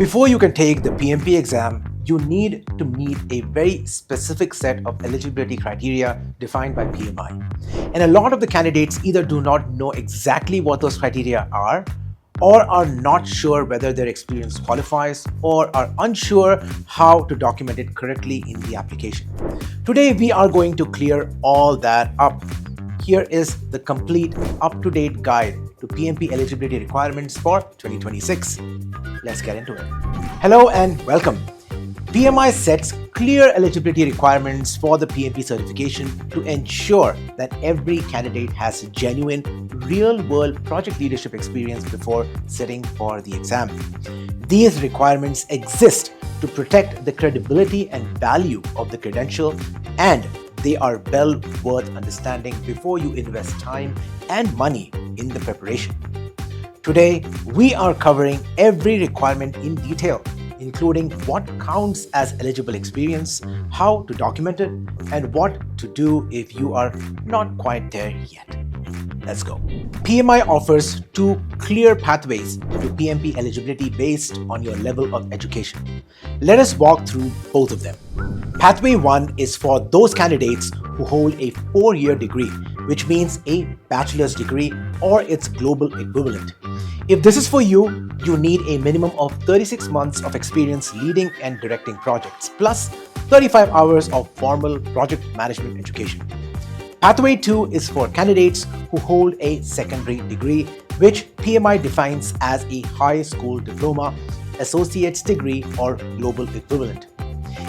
Before you can take the PMP exam, you need to meet a very specific set of eligibility criteria defined by PMI. And a lot of the candidates either do not know exactly what those criteria are, or are not sure whether their experience qualifies, or are unsure how to document it correctly in the application. Today, we are going to clear all that up. Here is the complete up-to-date guide to PMP eligibility requirements for 2026. Let's get into it. Hello and welcome. PMI sets clear eligibility requirements for the PMP certification to ensure that every candidate has genuine, real-world project leadership experience before sitting for the exam. These requirements exist to protect the credibility and value of the credential, and they are well worth understanding before you invest time and money in the preparation. Today, we are covering every requirement in detail, including what counts as eligible experience, how to document it, and what to do if you are not quite there yet. Let's go. PMI offers two clear pathways to PMP eligibility based on your level of education. Let us walk through both of them. Pathway 1 is for those candidates who hold a 4-year degree, which means a bachelor's degree or its global equivalent. If this is for you, you need a minimum of 36 months of experience leading and directing projects, plus 35 hours of formal project management education. Pathway 2 is for candidates who hold a secondary degree, which PMI defines as a high school diploma, associate's degree, or global equivalent.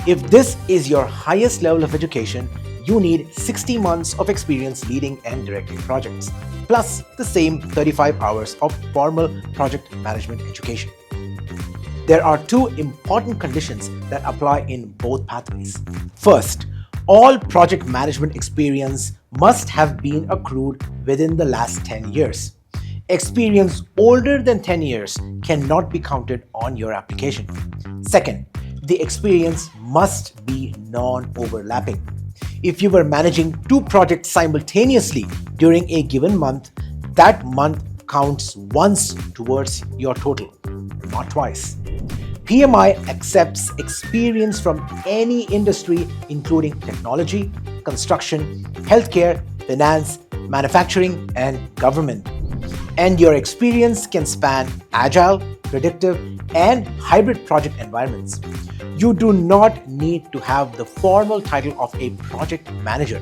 If this is your highest level of education, you need 60 months of experience leading and directing projects, plus the same 35 hours of formal project management education. There are two important conditions that apply in both pathways. First, all project management experience must have been accrued within the last 10 years. Experience older than 10 years cannot be counted on your application. Second, the experience must be non-overlapping. If you were managing two projects simultaneously during a given month, that month counts once towards your total, not twice. PMI accepts experience from any industry, including technology, construction, healthcare, finance, manufacturing, and government. And your experience can span agile, predictive, and hybrid project environments. You do not need to have the formal title of a project manager.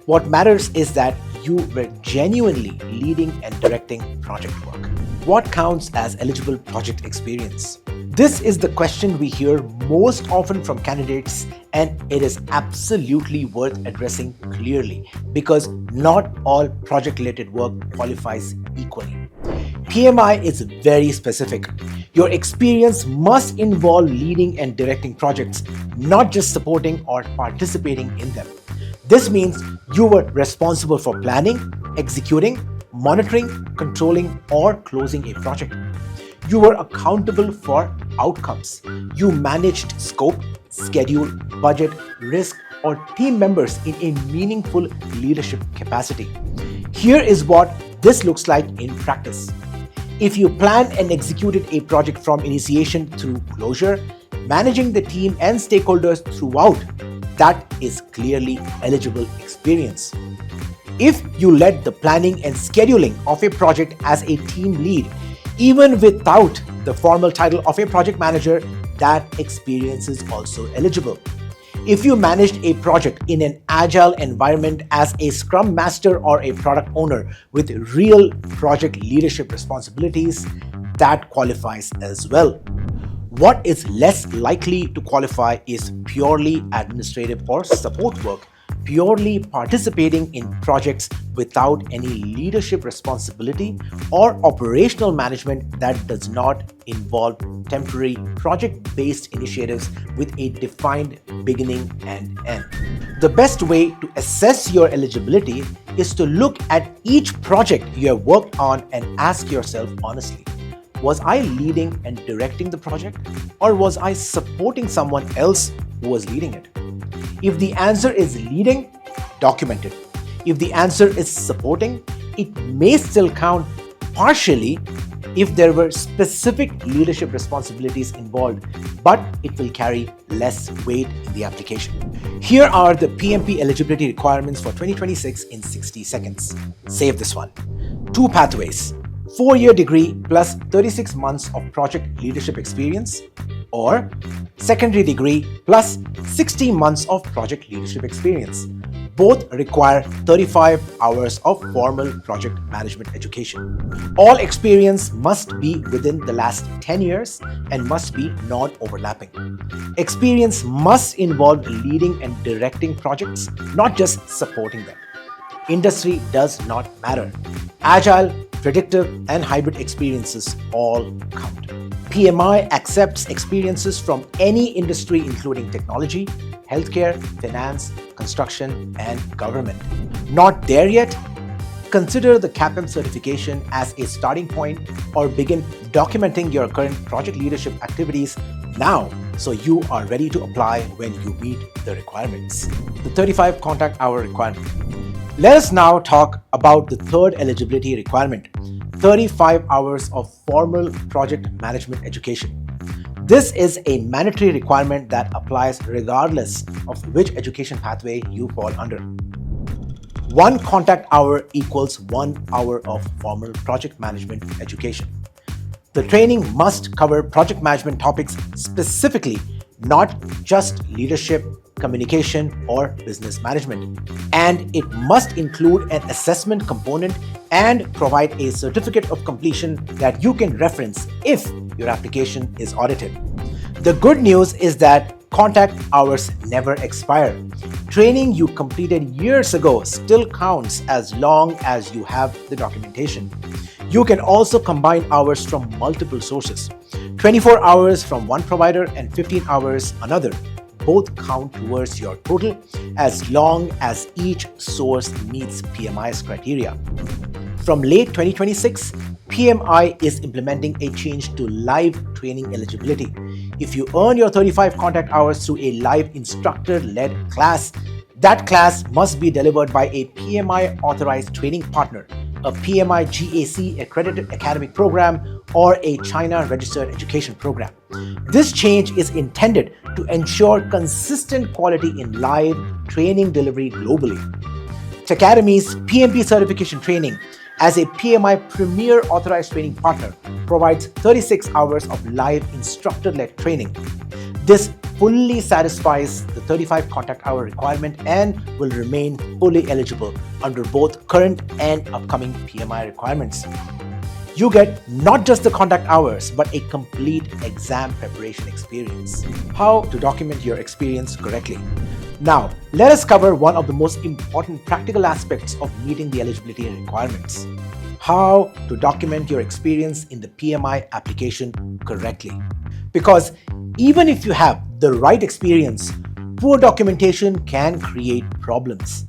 What matters is that you were genuinely leading and directing project work. What counts as eligible project experience? This is the question we hear most often from candidates, and it is absolutely worth addressing clearly because not all project-related work qualifies equally. PMI is very specific. Your experience must involve leading and directing projects, not just supporting or participating in them. This means you were responsible for planning, executing, monitoring, controlling, or closing a project. You were accountable for outcomes. You managed scope, schedule, budget, risk, or team members in a meaningful leadership capacity. Here is what this looks like in practice. If you planned and executed a project from initiation through closure, managing the team and stakeholders throughout, that is clearly eligible experience. If you led the planning and scheduling of a project as a team lead, even without the formal title of a project manager, that experience is also eligible. If you managed a project in an agile environment as a scrum master or a product owner with real project leadership responsibilities, that qualifies as well. What is less likely to qualify is purely administrative or support work, purely participating in projects without any leadership responsibility or operational management that does not involve temporary project-based initiatives with a defined beginning and end. The best way to assess your eligibility is to look at each project you have worked on and ask yourself honestly, was I leading and directing the project, or was I supporting someone else who was leading it? If the answer is leading, document it. If the answer is supporting, it may still count partially, if there were specific leadership responsibilities involved, but it will carry less weight in the application. Here are the PMP eligibility requirements for 2026 in 60 seconds. Save this one. 2 pathways: 4-year degree plus 36 months of project leadership experience, or secondary degree plus 60 months of project leadership experience. Both require 35 hours of formal project management education. All experience must be within the last 10 years and must be non-overlapping. Experience must involve leading and directing projects, not just supporting them. Industry does not matter. Agile, predictive, and hybrid experiences all count. PMI accepts experiences from any industry including technology, healthcare, finance, construction, and government. Not there yet? Consider the CAPM certification as a starting point or begin documenting your current project leadership activities now so you are ready to apply when you meet the requirements. The 35 contact hour requirement. Let us now talk about the third eligibility requirement: 35 hours of formal project management education. This is a mandatory requirement that applies regardless of which education pathway you fall under. 1 contact hour equals 1 hour of formal project management education. The training must cover project management topics specifically, not just leadership, communication, or business management. And it must include an assessment component and provide a certificate of completion that you can reference if your application is audited. The good news is that contact hours never expire. Training you completed years ago still counts as long as you have the documentation. You can also combine hours from multiple sources. 24 hours from one provider and 15 hours another. Both count towards your total as long as each source meets PMI's criteria. From late 2026, PMI is implementing a change to live training eligibility. If you earn your 35 contact hours through a live instructor-led class, that class must be delivered by a PMI authorized training partner, a PMI GAC accredited academic program, or a China registered education program. This change is intended to ensure consistent quality in live training delivery globally. Techademy's PMP certification training as a PMI Premier Authorized Training Partner provides 36 hours of live instructor-led training. This fully satisfies the 35 contact hour requirement and will remain fully eligible under both current and upcoming PMI requirements. You get not just the contact hours, but a complete exam preparation experience. How to document your experience correctly. Now, let us cover one of the most important practical aspects of meeting the eligibility requirements: how to document your experience in the PMI application correctly. Because even if you have the right experience, poor documentation can create problems.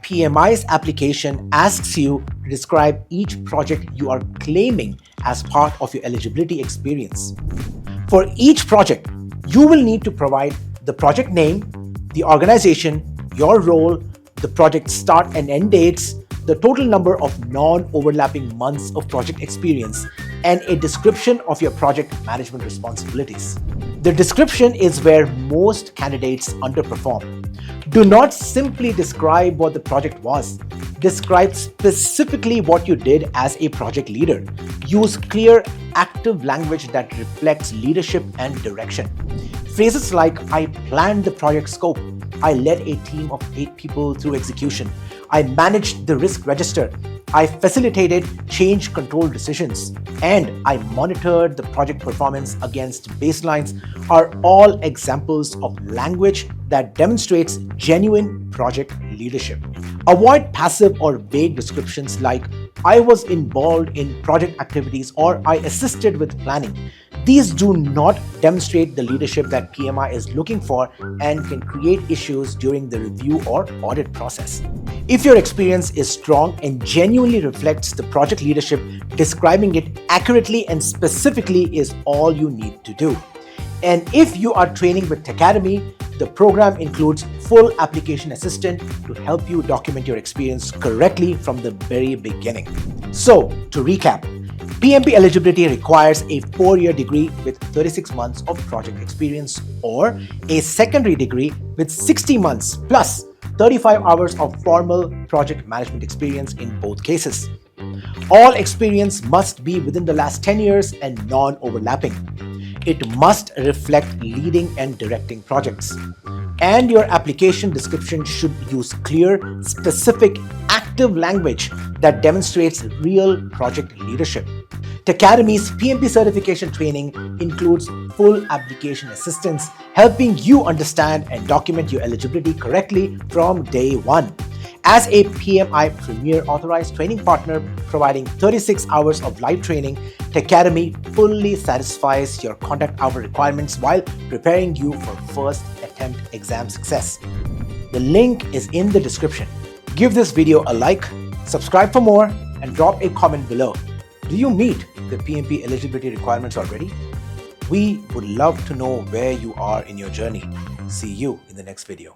PMI's application asks you to describe each project you are claiming as part of your eligibility experience. For each project, you will need to provide the project name, the organization, your role, the project start and end dates, the total number of non-overlapping months of project experience, and a description of your project management responsibilities. The description is where most candidates underperform. Do not simply describe what the project was. Describe specifically what you did as a project leader. Use clear, active language that reflects leadership and direction. Phrases like, I planned the project scope, I led a team of 8 people through execution, I managed the risk register, I facilitated change control decisions, and I monitored the project performance against baselines are all examples of language that demonstrates genuine project leadership. Avoid passive or vague descriptions like, I was involved in project activities or I assisted with planning. These do not demonstrate the leadership that PMI is looking for and can create issues during the review or audit process. If your experience is strong and genuinely reflects the project leadership, describing it accurately and specifically is all you need to do. And if you are training with Techademy, the program includes full application assistant to help you document your experience correctly from the very beginning. So, to recap, PMP eligibility requires a 4-year degree with 36 months of project experience or a secondary degree with 60 months plus 35 hours of formal project management experience in both cases. All experience must be within the last 10 years and non-overlapping. It must reflect leading and directing projects. And your application description should use clear, specific, active language that demonstrates real project leadership. Techademy's PMP certification training includes full application assistance, helping you understand and document your eligibility correctly from day one. As a PMI Premier Authorized Training Partner providing 36 hours of live training, Techademy fully satisfies your conduct hour requirements while preparing you for first attempt exam success. The link is in the description. Give this video a like, subscribe for more, and drop a comment below. Do you meet the PMP eligibility requirements already? We would love to know where you are in your journey. See you in the next video.